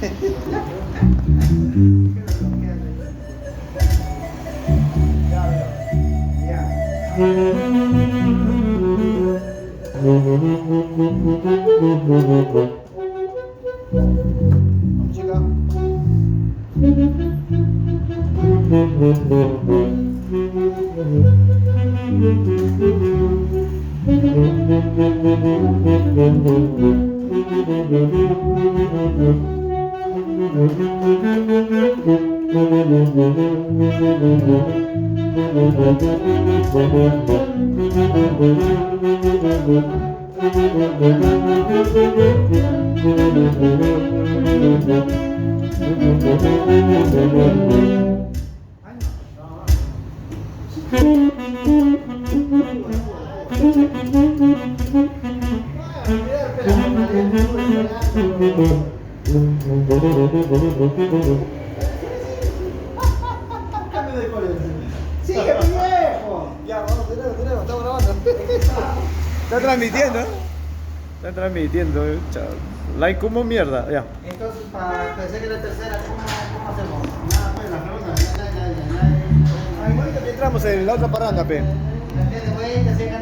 Chica. Sigue, mi viejo. Ya, vamos, tenemos, estamos grabando. Está transmitiendo. Está transmitiendo, chaval. Like como mierda, ya. Entonces, para pensar que la tercera, ¿cómo hacemos? Nada, pues, la segunda. Ay, ahorita que entramos en la otra parranda, pe. La vuelta, se gana.